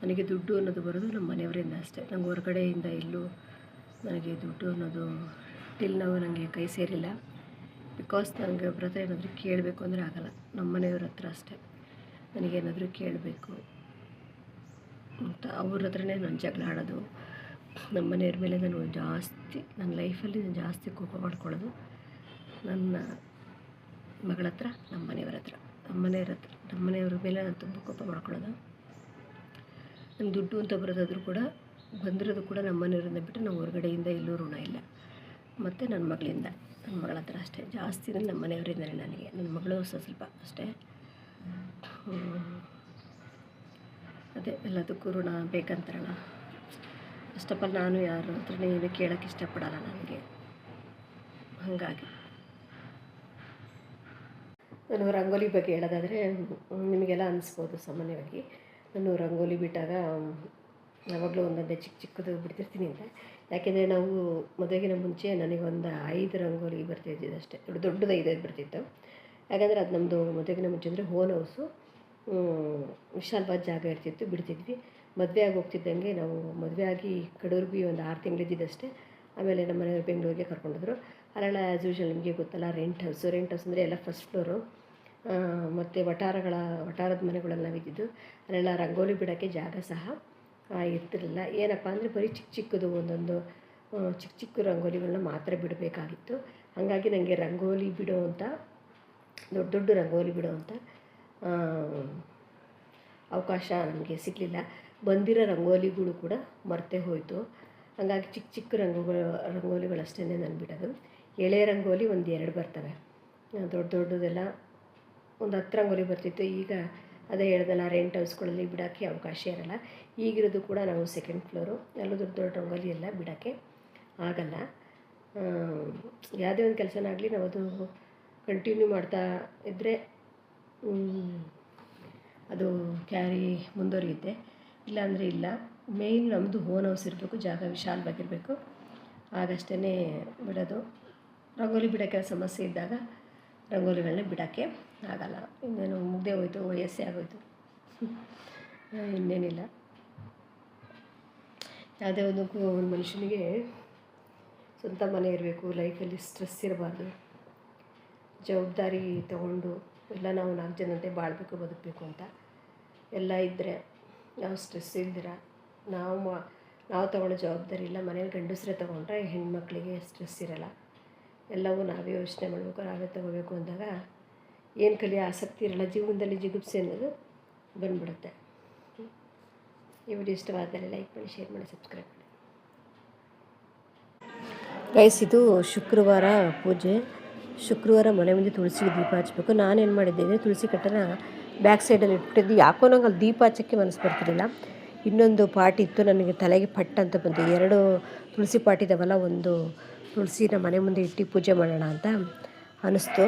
ನನಗೆ ದುಡ್ಡು ಅನ್ನೋದು ಬರೋದು ನಮ್ಮ ಮನೆಯವರಿಂದ ಅಷ್ಟೇ. ನಂಗೆ ಹೊರಗಡೆಯಿಂದ ಎಲ್ಲೂ ನನಗೆ ದುಡ್ಡು ಅನ್ನೋದು ನನಗೆ ಕೈ ಸೇರಿಲ್ಲ. ಬಿಕಾಸ್ ನನಗೆ ಒಬ್ಬರ ಹತ್ರ ಏನಾದರೂ ಕೇಳಬೇಕು ಅಂದರೆ ಆಗಲ್ಲ. ನಮ್ಮ ಮನೆಯವ್ರ ಹತ್ರ ಅಷ್ಟೇ ನನಗೇನಾದರೂ ಕೇಳಬೇಕು ಅಂತ ಅವ್ರ ಹತ್ರನೇ ನಾನು ಜಗಳ ಆಡೋದು. ನಮ್ಮ ಮನೆಯವ್ರ ಮೇಲೆ ನಾನು ನನ್ನ ಲೈಫಲ್ಲಿ ನಾನು ಜಾಸ್ತಿ ಕೋಪ ಮಾಡ್ಕೊಳ್ಳೋದು ನನ್ನ ಮಗಳ ಹತ್ರ, ನಮ್ಮ ಮನೆಯವ್ರ ಮೇಲೆ ನಾನು ತುಂಬ ಕೋಪ ಮಾಡ್ಕೊಳ್ಳೋದು. ನಂಗೆ ದುಡ್ಡು ಅಂತ ಬರೋದಾದರೂ ಕೂಡ ಬಂದಿರೋದು ಕೂಡ ನಮ್ಮ ಮನೆಯವರಿಂದ ಬಿಟ್ಟು ನಾವು ಹೊರಗಡೆಯಿಂದ ಎಲ್ಲೂ ಋಣ ಇಲ್ಲ. ಮತ್ತು ನನ್ನ ಮಗಳ ಹತ್ರ ಅಷ್ಟೇ ಜಾಸ್ತಿ. ನಮ್ಮ ಮನೆಯವರಿಂದಲೇ ನನಗೆ, ನನ್ನ ಮಗಳು ಸ್ವಲ್ಪ ಅಷ್ಟೇ. ಅದೇ ಎಲ್ಲದಕ್ಕೂ ಋಣ ಬೇಕಂತಾರಲ್ಲ, ಅಷ್ಟಪ್ಪ. ನಾನು ಯಾರ ಹತ್ರನೇ ಏನು ಕೇಳೋಕ್ಕೆ ಇಷ್ಟಪಡಲ್ಲ ನನಗೆ. ಹಾಗಾಗಿ ನಾನು ರಂಗೋಲಿ ಬಗ್ಗೆ ಹೇಳೋದಾದರೆ, ನಿಮಗೆಲ್ಲ ಅನಿಸ್ಬೋದು ಸಾಮಾನ್ಯವಾಗಿ. ನಾನು ರಂಗೋಲಿ ಬಿಟ್ಟಾಗ ಯಾವಾಗಲೂ ಒಂದೊಂದೇ ಚಿಕ್ಕದು ಬಿಡ್ತಿರ್ತೀನಿ ಅಂತ. ಯಾಕೆಂದರೆ ನಾವು ಮದುವೆಗಿನ ಮುಂಚೆ ನನಗೊಂದು 5 ರಂಗೋಲಿ ಬರ್ತಿದ್ದಿದ್ದು ಅಷ್ಟೇ. ದೊಡ್ಡದು 5 ಬರ್ತಿತ್ತು. ಯಾಕಂದರೆ ಅದು ನಮ್ಮದು ಮದುವೆಗಿನ ಮುಂಚೆ ಅಂದರೆ ಓನ್ ಹೌಸು, ವಿಶಾಲವಾದ ಜಾಗ ಇರ್ತಿತ್ತು, ಬಿಡ್ತಿದ್ವಿ. ಮದುವೆ ಆಗಿ ಹೋಗ್ತಿದ್ದಂಗೆ ನಾವು ಮದುವೆ ಆಗಿ ಕಡೂರ್ಗಿ ಒಂದು 6 ತಿಂಗಳಿದ್ದಷ್ಟೇ. ಆಮೇಲೆ ನಮ್ಮ ಮನೆಯವರು ಬೆಂಗಳೂರಿಗೆ ಕರ್ಕೊಂಡೋದ್ರು. ಅಲ್ಲೆಲ್ಲ ಆ್ಯಸ್ ಯೂಶ್ವಲ್ ನಿಮಗೆ ಗೊತ್ತಲ್ಲ, ರೆಂಟ್ ಹೌಸ್ ಅಂದರೆ ಎಲ್ಲ ಫಸ್ಟ್ ಫ್ಲೋರು. ಮತ್ತು ವಠಾರದ ಮನೆಗಳಲ್ಲಿ ನಾವಿದ್ದಿದ್ದು. ಅಲ್ಲೆಲ್ಲ ರಂಗೋಲಿ ಬಿಡೋಕ್ಕೆ ಜಾಗ ಸಹ ಇರ್ತಿರಲಿಲ್ಲ. ಏನಪ್ಪ ಅಂದರೆ ಬರೀ ಚಿಕ್ಕದು ಒಂದೊಂದು ಚಿಕ್ಕ ರಂಗೋಲಿಗಳನ್ನ ಮಾತ್ರ ಬಿಡಬೇಕಾಗಿತ್ತು. ಹಾಗಾಗಿ ನನಗೆ ರಂಗೋಲಿ ಬಿಡೋವಂಥ ದೊಡ್ಡ ರಂಗೋಲಿ ಬಿಡೋವಂಥ ಅವಕಾಶ ನನಗೆ ಸಿಗಲಿಲ್ಲ. ಬಂದಿರೋ ರಂಗೋಲಿಗಳು ಕೂಡ ಮರ್ತೇ ಹೋಯಿತು. ಹಾಗಾಗಿ ಚಿಕ್ಕ ರಂಗೋಲಿಗಳಷ್ಟೇ ನಾನು ಬಿಡೋದು. ಎಳೆ ರಂಗೋಲಿ 1-2 ಬರ್ತವೆ. ದೊಡ್ಡದೆಲ್ಲ ಒಂದು 10 ರಂಗೋಲಿ ಬರ್ತಿತ್ತು. ಈಗ ಅದೇ ಹೇಳ್ದಲ್ಲ, ರೆಂಟ್ ಹೌಸ್ಗಳಲ್ಲಿ ಬಿಡೋಕ್ಕೆ ಅವಕಾಶ ಇರೋಲ್ಲ. ಈಗಿರೋದು ಕೂಡ ನಾವು 2nd ಫ್ಲೋರು, ಎಲ್ಲ ದೊಡ್ಡ ರಂಗೋಲಿ ಎಲ್ಲ ಬಿಡೋಕ್ಕೆ ಆಗಲ್ಲ. ಯಾವುದೇ ಒಂದು ಕೆಲಸನಾಗಲಿ ನಾವು ಅದು ಕಂಟಿನ್ಯೂ ಮಾಡ್ತಾ ಇದ್ದರೆ ಅದು ಕ್ಯಾರಿ ಮುಂದುವರಿಯುತ್ತೆ. ಇಲ್ಲಾಂದರೆ ಇಲ್ಲ. ಮೇಯ್ನ್ ನಮ್ಮದು ಓನ್ ಹೌಸ್ ಇರಬೇಕು, ಜಾಗ ವಿಶಾಲವಾಗಿರಬೇಕು, ಆಗಷ್ಟೇ ಬಿಡೋದು. ರಂಗೋಲಿ ಬಿಡೋಕ್ಕೆ ಸಮಸ್ಯೆ ಇದ್ದಾಗ ರಂಗೋಲಿಗಳನ್ನ ಬಿಡೋಕ್ಕೆ ಆಗಲ್ಲ. ಇನ್ನೇನು ಮುಗ್ದೇ ಹೋಯ್ತು, ವಯಸ್ಸೇ ಆಗೋಯ್ತು, ಇನ್ನೇನಿಲ್ಲ. ಯಾವುದೇ ಒಂದಕ್ಕೂ ಒಂದು ಮನುಷ್ಯನಿಗೆ ಸ್ವಂತ ಮನೆ ಇರಬೇಕು, ಲೈಫಲ್ಲಿ ಸ್ಟ್ರೆಸ್ ಇರಬಾರ್ದು, ಜವಾಬ್ದಾರಿ ತಗೊಂಡು ಎಲ್ಲ ನಾವು 4 ಜನತೆ ಬಾಳಬೇಕು, ಬದುಕಬೇಕು ಅಂತ ಎಲ್ಲ ಇದ್ದರೆ ನಾವು ಸ್ಟ್ರೆಸ್ ಇಲ್ದಿರ ನಾವು ತೊಗೊಳ್ಳೋ ಜವಾಬ್ದಾರಿ ಇಲ್ಲ. ಮನೇಲಿ ಗಂಡಸರೇ ತೊಗೊಂಡ್ರೆ ಹೆಣ್ಮಕ್ಳಿಗೆ ಸ್ಟ್ರೆಸ್ ಇರೋಲ್ಲ. ಎಲ್ಲವೂ ನಾವೇ ಯೋಚನೆ ಮಾಡಬೇಕು, ನಾವೇ ತೊಗೋಬೇಕು ಅಂದಾಗ ಏನು ಕಲಿಯೋ ಆಸಕ್ತಿ ಇರೋಲ್ಲ, ಜೀವನದಲ್ಲಿ ಜಿಗುಪ್ಸೆ ಅನ್ನೋದು ಬಂದ್ಬಿಡುತ್ತೆ. ಈ ವಿಡಿಯೋ ಇಷ್ಟವಾದರೆ ಲೈಕ್ ಮಾಡಿ, ಶೇರ್ ಮಾಡಿ, ಸಬ್ಸ್ಕ್ರೈಬ್ ಮಾಡಿ. ಗೈಸ್, ಇದು ಶುಕ್ರವಾರ ಪೂಜೆ. ಶುಕ್ರವಾರ ಮನೆ ಮುಂದೆ ತುಳಸಿಗೆ ದೀಪ ಹಚ್ಚಬೇಕು. ನಾನೇನು ಮಾಡಿದ್ದೇನೆ, ತುಳಸಿ ಕಟ್ಟನ ಬ್ಯಾಕ್ ಸೈಡಲ್ಲಿ ಇಟ್ಬಿಟ್ಟಿದ್ದು. ಯಾಕೋ ನಂಗೆ ಅಲ್ಲಿ ದೀಪ ಹಚ್ಚೋಕ್ಕೆ ಮನಸ್ಸು ಬರ್ತಿರಲಿಲ್ಲ. ಇನ್ನೊಂದು ಪಾಟ್ ಇತ್ತು, ನನಗೆ ತಲೆಗೆ ಪಟ್ ಅಂತ ಬಂತು. 2 ತುಳಸಿ ಪಾಟ್ ಇದ್ದಾವಲ್ಲ, ಒಂದು ತುಳಸಿನ ಮನೆ ಮುಂದೆ ಇಟ್ಟು ಪೂಜೆ ಮಾಡೋಣ ಅಂತ ಅನ್ನಿಸ್ತು.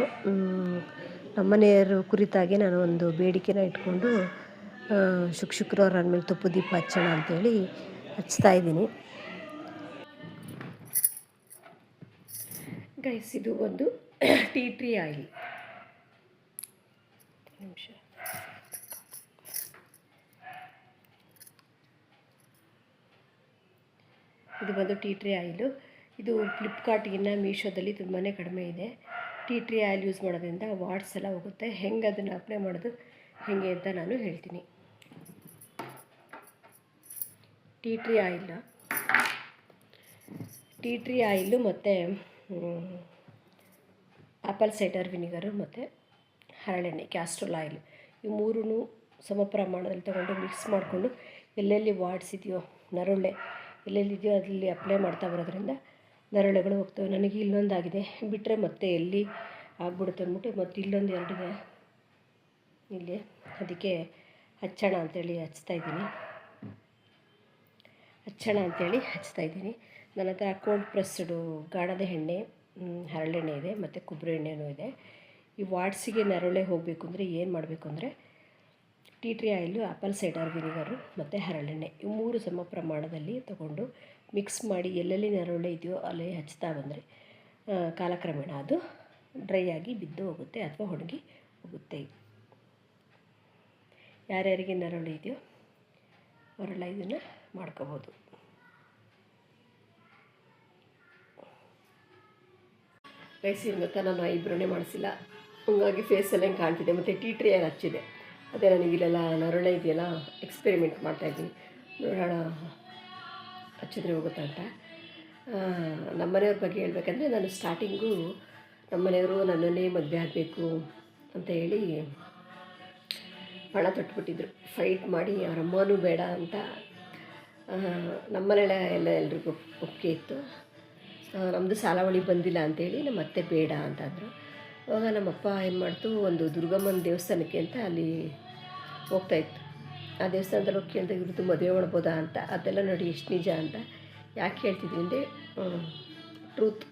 ನಮ್ಮನೆಯವರು ಕುರಿತಾಗಿ ನಾನು ಒಂದು ಬೇಡಿಕೆನ ಇಟ್ಕೊಂಡು ಶುಕ್ರವಾರ ಅಂದಮೇಲೆ ತುಪ್ಪ ದೀಪ ಹಚ್ಚೋಣ ಅಂಥೇಳಿ ಹಚ್ತಾಯಿದ್ದೀನಿ. ಗೈಸ್, ಇದು ಒಂದು ಟೀ ಟ್ರೀ ಆಯಿಲ್. ನಿಮಿಷ, ಇದು ಬಂದು ಟೀ ಟ್ರೀ ಆಯಿಲು. ಇದು ಫ್ಲಿಪ್ಕಾರ್ಟ್ಗಿನ್ನ ಮೀಶೋದಲ್ಲಿ ತುಂಬಾ ಕಡಿಮೆ ಇದೆ. ಟೀ ಟ್ರೀ ಆಯಿಲ್ ಯೂಸ್ ಮಾಡೋದ್ರಿಂದ ವಾಟ್ಸ್ ಎಲ್ಲ ಹೋಗುತ್ತೆ. ಹೆಂಗೆ ಅದನ್ನು ಅಪ್ಲೈ ಮಾಡೋದು ಹೇಗೆ ಅಂತ ನಾನು ಹೇಳ್ತೀನಿ. ಟೀ ಟ್ರೀ ಆಯಿಲು ಮತ್ತು ಆ್ಯಪಲ್ ಸೈಡರ್ ವಿನಿಗರು ಮತ್ತು ಹರಳೆಣ್ಣೆ, ಕ್ಯಾಸ್ಟ್ರೋಲ್ ಆಯಿಲ್, ಇವು 3 ಸಮ ಪ್ರಮಾಣದಲ್ಲಿ ತೊಗೊಂಡು ಮಿಕ್ಸ್ ಮಾಡಿಕೊಂಡು ಎಲ್ಲೆಲ್ಲಿ ವಾಟ್ಸ್ ಇದೆಯೋ, ನರೊಳ್ಳೆ ಎಲ್ಲೆಲ್ಲಿದೆಯೋ ಅಲ್ಲಿ ಅಪ್ಲೈ ಮಾಡ್ತಾ ಬರೋದ್ರಿಂದ ನರಳೆಗಳು ಹೋಗ್ತವೆ. ನನಗೆ ಇಲ್ಲೊಂದಾಗಿದೆ, ಬಿಟ್ಟರೆ ಮತ್ತೆ ಎಲ್ಲಿ ಆಗ್ಬಿಡುತ್ತೆ ಅಂದ್ಬಿಟ್ಟು ಮತ್ತೆ ಇಲ್ಲೊಂದು 2 ಇದೆ ಇಲ್ಲಿ, ಅದಕ್ಕೆ ಹಚ್ಚೋಣ ಅಂಥೇಳಿ ಹಚ್ತಾ ಇದ್ದೀನಿ. ನನ್ನ ಹತ್ರ ಕೋಲ್ಡ್ ಪ್ರೆಸ್ಡು ಗಾಣದ ಎಣ್ಣೆ, ಹರಳೆಣ್ಣೆ ಇದೆ ಮತ್ತು ಕೊಬ್ಬರಿ ಎಣ್ಣೆನೂ ಇದೆ. ಈ ವಾಟ್ಸಿಗೆ ನರೊಳ್ಳೆ ಹೋಗಬೇಕು ಅಂದರೆ ಏನು ಮಾಡಬೇಕು ಅಂದರೆ, tea tree oil, apple cider vinegar ಮತ್ತು ಹರಳೆಣ್ಣೆ ಇವು 3 ಸಮ ಪ್ರಮಾಣದಲ್ಲಿ ತೊಗೊಂಡು ಮಿಕ್ಸ್ ಮಾಡಿ ಎಲ್ಲೆಲ್ಲಿ ನರೊಳ್ಳೆ ಇದೆಯೋ ಅಲ್ಲಿ ಹಚ್ತಾ ಬಂದರೆ ಕಾಲಕ್ರಮೇಣ ಅದು ಡ್ರೈ ಆಗಿ ಬಿದ್ದು ಹೋಗುತ್ತೆ ಅಥವಾ ಒಣಗಿ ಹೋಗುತ್ತೆ. ಯಾರ್ಯಾರಿಗೆ ನರೊಳ್ಳೆ ಇದೆಯೋ ಅವರೆಲ್ಲ ಇದನ್ನು ಮಾಡ್ಕೋಬೋದು. ಗೈಸ್, ಏನು ಗೊತ್ತಾ, ನಾನು ಐಬ್ರೋನೇ ಮಾಡಿಸಿಲ್ಲ, ಹಂಗಾಗಿ ಫೇಸಲ್ಲಿ ಹೆಂಗೆ ಕಾಣ್ತಿದೆ. ಮತ್ತು ಟೀ ಟ್ರೀ ಆಯಿಲ್ ಹಚ್ಚಿದೆ. ಅದೇ ನನಗೆ ಇಲ್ಲೆಲ್ಲ ನರೊಳ್ಳೆ ಇದೆಯಲ್ಲ, ಎಕ್ಸ್ಪೆರಿಮೆಂಟ್ ಮಾಡ್ತಾಯಿದ್ದೀನಿ, ನೋಡೋಣ ಹಚ್ಚಿದ್ರೆ ಹೋಗುತ್ತಾ ಅಂತ. ನಮ್ಮನೆಯವ್ರ ಬಗ್ಗೆ ಹೇಳ್ಬೇಕಂದ್ರೆ, ನಾನು ಸ್ಟಾರ್ಟಿಂಗು ನಮ್ಮನೆಯವರು ನನ್ನನ್ನೇ ಮದುವೆ ಆಗಬೇಕು ಅಂತ ಹೇಳಿ ಪಣ ತೊಟ್ಬಿಟ್ಟಿದ್ರು. ಫೈಟ್ ಮಾಡಿ ಅವ್ರ ಅಮ್ಮನೂ ಬೇಡ ಅಂತ. ನಮ್ಮನೆಲ್ಲ ಎಲ್ರಿಗೂ ಒಪ್ಪಿಗೆ ಇತ್ತು. ನಮ್ಮದು ಸಾಲಾವಳಿ ಬಂದಿಲ್ಲ ಅಂಥೇಳಿ ನಮ್ಮ ಅತ್ತೆ ಬೇಡ ಅಂತಂದರು. ಆವಾಗ ನಮ್ಮಪ್ಪ ಏನು ಮಾಡ್ತು, ಒಂದು ದುರ್ಗಮ್ಮನ ದೇವಸ್ಥಾನಕ್ಕೆ ಅಂತ ಅಲ್ಲಿ ಹೋಗ್ತಾಯಿತ್ತು. ಆ ದೇವಸ್ಥಾನದಲ್ಲಿ ಹೋಗಿ ಕೇಳಿದಾಗ ಇವ್ರದ್ದು ಮದುವೆ ಮಾಡ್ಬೋದಾ ಅಂತ. ಅದೆಲ್ಲ ನೋಡಿ ಎಷ್ಟು ನಿಜ ಅಂತ. ಯಾಕೆ ಹೇಳ್ತಿದ್ವಿ ಅಂದರೆ, ಟ್ರೂತ್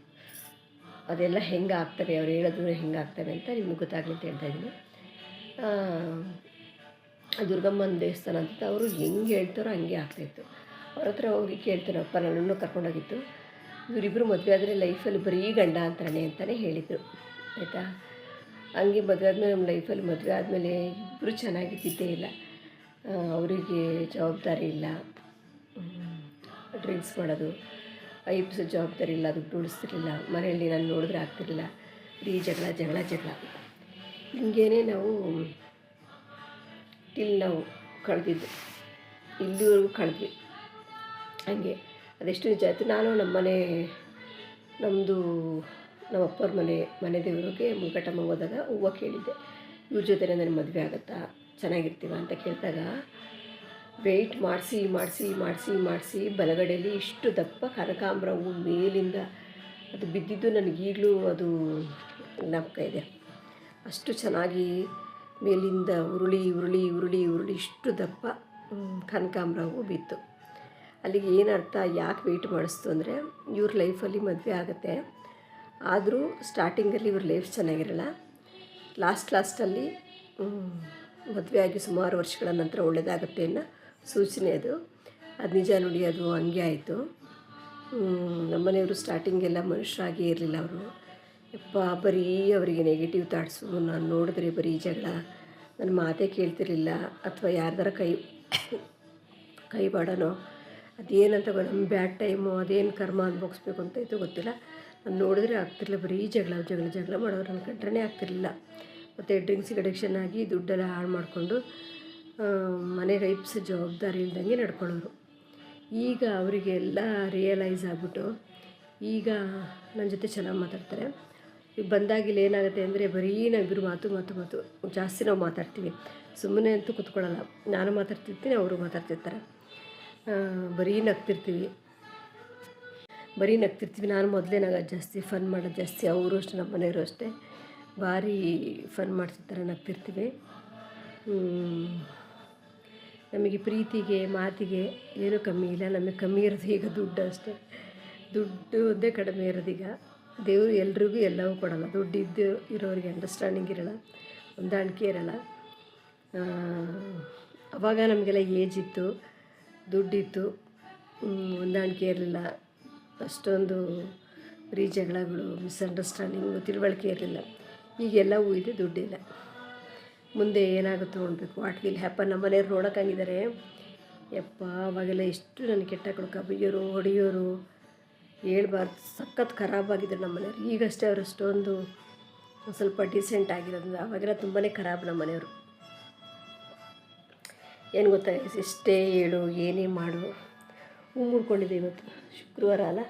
ಅದೆಲ್ಲ ಹೆಂಗೆ ಆಗ್ತವೆ, ಅವ್ರು ಹೇಳೋದು ಹೆಂಗೆ ಆಗ್ತವೆ ಅಂತ ನಿಮ್ಗೆ ಗೊತ್ತಾಗಲಿ ಅಂತ ಹೇಳ್ತಾಯಿದ್ದೀನಿ. ದುರ್ಗಮ್ಮನ ದೇವಸ್ಥಾನ ಅಂತ ಅವರು ಹೆಂಗೆ ಹೇಳ್ತಾರೋ ಹಂಗೆ ಆಗ್ತಾಯಿತ್ತು. ಅವ್ರ ಹತ್ರ ಹೋಗಿ ಕೇಳ್ತಾರೆ, ಅಪ್ಪ ನನ್ನನ್ನು ಕರ್ಕೊಂಡೋಗಿತ್ತು, ಇವರಿಬ್ಬರು ಮದುವೆ ಆದರೆ ಲೈಫಲ್ಲಿ ಬರೀ ಗಂಡ ಅಂತಾನೆ ಅಂತಲೇ ಹೇಳಿದರು, ಆಯಿತಾ. ಹಂಗೆ ಮದುವೆ ಆದಮೇಲೆ ನಮ್ಮ ಲೈಫಲ್ಲಿ ಮದುವೆ ಆದಮೇಲೆ ಇಬ್ಬರು ಚೆನ್ನಾಗಿದ್ದಿದ್ದೇ ಇಲ್ಲ. ಅವರಿಗೆ ಜವಾಬ್ದಾರಿ ಇಲ್ಲ, ಡ್ರಿಂಕ್ಸ್ ಮಾಡೋದು, ಐಬ್ಸೋ ಜವಾಬ್ದಾರಿ ಇಲ್ಲ, ದುಡ್ಡು ಉಳಿಸ್ತಿರ್ಲಿಲ್ಲ, ಮನೆಯಲ್ಲಿ ನಾನು ನೋಡಿದ್ರೆ ಆಗ್ತಿರಲಿಲ್ಲ, ಬರೀ ಜಗಳ ಹಿಂಗೇನೆ ನಾವು ನಾವು ಕಳೆದಿದ್ದು, ಇಲ್ಲಿವರೆಗೂ ಕಳೆದ್ವಿ. ಹಂಗೆ ಅದೆಷ್ಟು ನಿಜ ಆಯಿತು. ನಾನು ನಮ್ಮ ಅಪ್ಪವ್ರ ಮನೆ ದೇವರಿಗೆ ಮುಲ್ಕಟ್ಟಮ್ಮ ಹೋದಾಗ ಹೂವು ಕೇಳಿದ್ದೆ, ಇವ್ರ ಜೊತೆ ನನಗೆ ಮದುವೆ ಆಗುತ್ತಾ, ಚೆನ್ನಾಗಿರ್ತೀವ ಅಂತ ಕೇಳಿದಾಗ ವೆಯ್ಟ್ ಮಾಡಿಸಿ ಬಲಗಡೆಯಲ್ಲಿ ಇಷ್ಟು ದಪ್ಪ ಕನಕಾಂಬರ ಹೂವು ಮೇಲಿಂದ ಅದು ಬಿದ್ದಿದ್ದು ನನಗೀಗಲೂ ಅದು ಜ್ಞಾಪಕ ಇದೆ. ಅಷ್ಟು ಚೆನ್ನಾಗಿ ಮೇಲಿಂದ ಉರುಳಿ ಇಷ್ಟು ದಪ್ಪ ಕನಕಾಂಬರ ಹೂವು ಬಿತ್ತು. ಅಲ್ಲಿಗೆ ಏನರ್ಥ, ಯಾಕೆ ವೆಯ್ಟ್ ಮಾಡಿಸ್ತು ಅಂದರೆ, ಇವ್ರ ಲೈಫಲ್ಲಿ ಮದುವೆ ಆಗುತ್ತೆ, ಆದರೂ ಸ್ಟಾರ್ಟಿಂಗಲ್ಲಿ ಇವ್ರ ಲೈಫ್ ಚೆನ್ನಾಗಿರಲ್ಲ, ಲಾಸ್ಟಲ್ಲಿ ಮದುವೆ ಆಗಿ ಸುಮಾರು ವರ್ಷಗಳ ನಂತರ ಒಳ್ಳೆಯದಾಗುತ್ತೆ ಅನ್ನೋ ಸೂಚನೆ ಅದು. ಅದು ನಿಜ ನೋಡಿ, ಅದು ಹಂಗೆ ಆಯಿತು. ನಮ್ಮನೆಯವರು ಸ್ಟಾರ್ಟಿಂಗೆಲ್ಲ ಮನುಷ್ಯರಾಗೇ ಇರಲಿಲ್ಲ ಅವರು. ಯಪ್ಪ ಬರೀ ಅವರಿಗೆ ನೆಗೆಟಿವ್ ಥಾಟ್ಸು, ನಾನು ನೋಡಿದ್ರೆ ಬರೀ ಜಗಳ, ನನ್ನ ಮಾತೇ ಕೇಳ್ತಿರ್ಲಿಲ್ಲ. ಅಥವಾ ಯಾರ್ದಾರ ಕೈ ಬಾಡೋನೋ ಅದೇನಂತ ನಮ್ಮ ಬ್ಯಾಡ್ ಟೈಮು ಅದೇನು ಕರ್ಮ ಅನ್ಭೋಗಿಸ್ಬೇಕು ಅಂತ ಇತ್ತು ಗೊತ್ತಿಲ್ಲ. ನಾನು ನೋಡಿದ್ರೆ ಆಗ್ತಿರಲಿಲ್ಲ, ಬರೀ ಜಗಳ ಮಾಡೋರು ನನ್ನ ಕಂಡ್ರೇ ಆಗ್ತಿರ್ಲಿಲ್ಲ. ಮತ್ತು ಡ್ರಿಂಕ್ಸಿಗೆ ಅಡಿಕ್ಷನ್ ಆಗಿ ದುಡ್ಡೆಲ್ಲ ಹಾಳು ಮಾಡಿಕೊಂಡು ಮನೆಗೆ ಐಪ್ಸ್ ಜವಾಬ್ದಾರಿ ಇಲ್ದಂಗೆ ನಡ್ಕೊಳ್ಳೋರು. ಈಗ ಅವರಿಗೆಲ್ಲ ರಿಯಲೈಸ್ ಆಗಿಬಿಟ್ಟು ಈಗ ನನ್ನ ಜೊತೆ ಚೆನ್ನಾಗಿ ಮಾತಾಡ್ತಾರೆ. ಈಗ ಬಂದಾಗಿಲ್ಲ ಏನಾಗುತ್ತೆ ಅಂದರೆ ಬರೀ ನಾವಿಬ್ಬರು ಮಾತು ಜಾಸ್ತಿ ನಾವು ಮಾತಾಡ್ತೀವಿ. ಸುಮ್ಮನೆ ಅಂತೂ ಕೂತ್ಕೊಳ್ಳಲ್ಲ. ನಾನು ಮಾತಾಡ್ತಿರ್ತೀನಿ, ಅವರು ಮಾತಾಡ್ತಿರ್ತಾರೆ. ಬರೀ ನಗ್ತಿರ್ತೀವಿ. ನಾನು ಮೊದಲೇ ನಗೋದು ಜಾಸ್ತಿ, ಫನ್ ಮಾಡೋದು ಜಾಸ್ತಿ. ಅವರು ಅಷ್ಟೇ, ನಮ್ಮ ಮನೆಯವರು ಅಷ್ಟೇ, ಭಾರಿ ಫನ್ ಮಾಡ್ತಿರ್ತಾರೆ, ನಗ್ತಿರ್ತೀವಿ. ನಮಗೆ ಪ್ರೀತಿಗೆ ಮಾತಿಗೆ ಏನೂ ಕಮ್ಮಿ ಇಲ್ಲ. ನಮಗೆ ಕಮ್ಮಿ ಇರೋದು ಈಗ ದುಡ್ಡು ಅಷ್ಟೇ. ದುಡ್ಡು ಒಂದೇ ಕಡಿಮೆ ಇರೋದೀಗ. ದೇವರು ಎಲ್ರಿಗೂ ಎಲ್ಲವೂ ಕೊಡೋಲ್ಲ. ದುಡ್ಡು ಇರೋರಿಗೆ ಅಂಡರ್ಸ್ಟ್ಯಾಂಡಿಂಗ್ ಇರೋಲ್ಲ, ಹೊಂದಾಣಿಕೆ ಇರೋಲ್ಲ. ಆವಾಗ ನಮಗೆಲ್ಲ ಏಜ್ ಇತ್ತು, ದುಡ್ಡಿತ್ತು, ಹೊಂದಾಣಿಕೆ ಇರಲಿಲ್ಲ. ಅಷ್ಟೊಂದು ಬರೀ ಜಗಳಗಳು, ಮಿಸ್ಅಂಡರ್ಸ್ಟ್ಯಾಂಡಿಂಗು, ತಿಳುವಳಿಕೆ ಇರಲಿಲ್ಲ. ಈಗೆಲ್ಲವೂ ಇದೆ, ದುಡ್ಡಿಲ್ಲ. ಮುಂದೆ ಏನಾಗುತ್ತೋ ನೋಡಬೇಕು. What will happen. ನಮ್ಮ ಮನೆಯವ್ರು ನೋಡೋಕ್ಕಾಗಿದ್ದಾರೆ. ಯಪ್ಪ ಅವಾಗೆಲ್ಲ ಎಷ್ಟು ನನಗೆ ಕೆಟ್ಟ ಬೈಯೋರು, ಹೊಡೆಯೋರು, ಹೇಳ್ಬಾರ್ದು, ಸಖತ್ ಖರಾಬಾಗಿದ್ದರು ನಮ್ಮ ಮನೆಯವ್ರು. ಈಗಷ್ಟೇ ಅವರು ಅಷ್ಟೊಂದು ಸ್ವಲ್ಪ ಡಿಸೆಂಟ್ ಆಗಿರೋದ್ರಿಂದ. ಅವಾಗೆಲ್ಲ ತುಂಬಾ ಖರಾಬ್ ನಮ್ಮ ಮನೆಯವರು. ಏನು ಗೊತ್ತಾ, ಎಷ್ಟೇ ಹೇಳು ಏನೇ ಮಾಡು. ಹೂ ಮುಡ್ಕೊಂಡಿದ್ದೆ ಇವತ್ತು ಶುಕ್ರವಾರ ಅಲ್ಲ,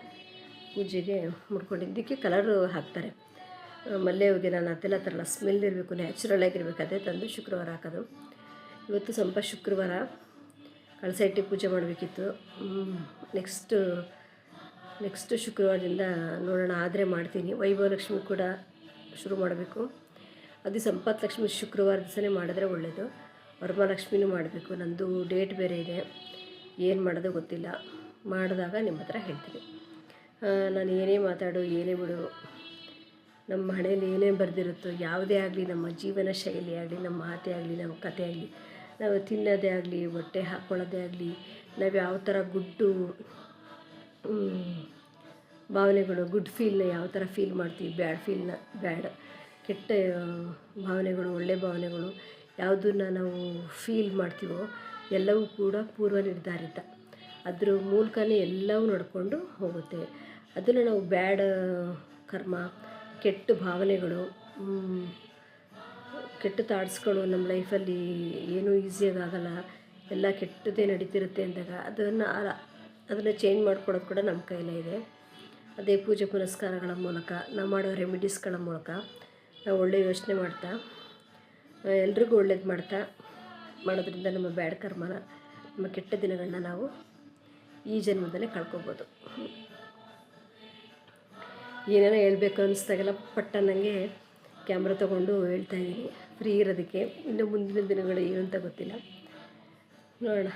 ಪೂಜೆಗೆ ಮುಡ್ಕೊಂಡಿದ್ದಕ್ಕೆ ಕಲರು ಹಾಕ್ತಾರೆ. ಮಲ್ಲೆ ಹೂವಿಗೆ ನಾನು ಅದೆಲ್ಲ ತರಲ್ಲ, ಸ್ಮೆಲ್ ಇರಬೇಕು, ನ್ಯಾಚುರಲ್ ಆಗಿರ್ಬೇಕು, ಅದೇ ತಂದು ಶುಕ್ರವಾರ ಹಾಕೋದು. ಇವತ್ತು ಸ್ವಲ್ಪ ಶುಕ್ರವಾರ ಕಳಸ ಇಟ್ಟು ಪೂಜೆ ಮಾಡಬೇಕಿತ್ತು. ನೆಕ್ಸ್ಟ್ ಶುಕ್ರವಾರದಿಂದ ನೋಡೋಣ, ಆದರೆ ಮಾಡ್ತೀನಿ. ವೈಭವಲಕ್ಷ್ಮಿ ಕೂಡ ಶುರು ಮಾಡಬೇಕು. ಅದು ಸಂಪತ್ ಲಕ್ಷ್ಮಿ ಶುಕ್ರವಾರ ದಿವಸನೇ ಮಾಡಿದ್ರೆ ಒಳ್ಳೆಯದು. ವರಮಹಾಲಕ್ಷ್ಮಿನೂ ಮಾಡಬೇಕು. ನಂದು ಡೇಟ್ ಬೇರೆ ಇದೆ, ಏನು ಮಾಡೋದು ಗೊತ್ತಿಲ್ಲ. ಮಾಡಿದಾಗ ನಿಮ್ಮ ಹತ್ರ ಹೇಳ್ತೀನಿ. ನಾನು ಏನೇ ಮಾತಾಡು ಏನೇ ಬಿಡು, ನಮ್ಮ ಹಣೆಯಲ್ಲಿ ಏನೇ ಬರೆದಿರುತ್ತೋ, ಯಾವುದೇ ಆಗಲಿ, ನಮ್ಮ ಜೀವನ ಶೈಲಿ ಆಗಲಿ, ನಮ್ಮ ಮಾತೇ ಆಗಲಿ, ನಮ್ಮ ಕಥೆ ಆಗಲಿ, ನಾವು ತಿನ್ನೋದೇ ಆಗಲಿ, ಹೊಟ್ಟೆ ಹಾಕ್ಕೊಳ್ಳೋದೇ ಆಗಲಿ, ನಾವು ಯಾವ ಥರ ಗುಡ್ಡು ಭಾವನೆಗಳು, ಗುಡ್ ಫೀಲ್ನ ಯಾವ ಥರ ಫೀಲ್ ಮಾಡ್ತೀವಿ, ಬ್ಯಾಡ್ ಕೆಟ್ಟ ಭಾವನೆಗಳು, ಒಳ್ಳೆಯ ಭಾವನೆಗಳು ಯಾವುದನ್ನು ನಾವು ಫೀಲ್ ಮಾಡ್ತೀವೋ ಎಲ್ಲವೂ ಕೂಡ ಪೂರ್ವ ನಿರ್ಧಾರಿತ. ಅದ್ರ ಮೂಲಕನೇ ಎಲ್ಲವೂ ನಡ್ಕೊಂಡು ಹೋಗುತ್ತೆ. ಅದನ್ನು ನಾವು ಬ್ಯಾಡ್ ಕರ್ಮ, ಕೆಟ್ಟ ಭಾವನೆಗಳು, ಕೆಟ್ಟ ಥಾಟ್ಸ್ಗಳು ನಮ್ಮ ಲೈಫಲ್ಲಿ ಏನೂ ಈಸಿಯಾಗಿ ಆಗೋಲ್ಲ, ಎಲ್ಲ ಕೆಟ್ಟದೇ ನಡೀತಿರುತ್ತೆ ಅಂದಾಗ ಅದನ್ನು ಚೇಂಜ್ ಮಾಡ್ಕೊಡೋದು ಕೂಡ ನಮ್ಮ ಕೈಲೇ ಇದೆ. ಅದೇ ಪೂಜೆ ಪುನಸ್ಕಾರಗಳ ಮೂಲಕ, ನಾವು ಮಾಡೋ ರೆಮಿಡೀಸ್ಗಳ ಮೂಲಕ ನಾವು ಒಳ್ಳೆಯ ಯೋಚನೆ ಮಾಡ್ತಾ, ಎಲ್ರಿಗೂ ಒಳ್ಳೇದು ಮಾಡೋದ್ರಿಂದ ನಮ್ಮ ಬ್ಯಾಡ್ ಕರ್ಮನ, ನಮ್ಮ ಕೆಟ್ಟ ದಿನಗಳನ್ನ ನಾವು ಈ ಜನ್ಮದಲ್ಲೇ ಕಳ್ಕೊಬೋದು. ಏನೇನೋ ಹೇಳ್ಬೇಕು ಅನ್ನಿಸ್ದಾಗೆಲ್ಲ ನನಗೆ ಕ್ಯಾಮ್ರಾ ತೊಗೊಂಡು ಹೇಳ್ತಾಯಿದ್ದೀನಿ, ಫ್ರೀ ಇರೋದಕ್ಕೆ. ಇನ್ನು ಮುಂದಿನ ದಿನಗಳು ಏನು ಅಂತ ಗೊತ್ತಿಲ್ಲ, ನೋಡೋಣ.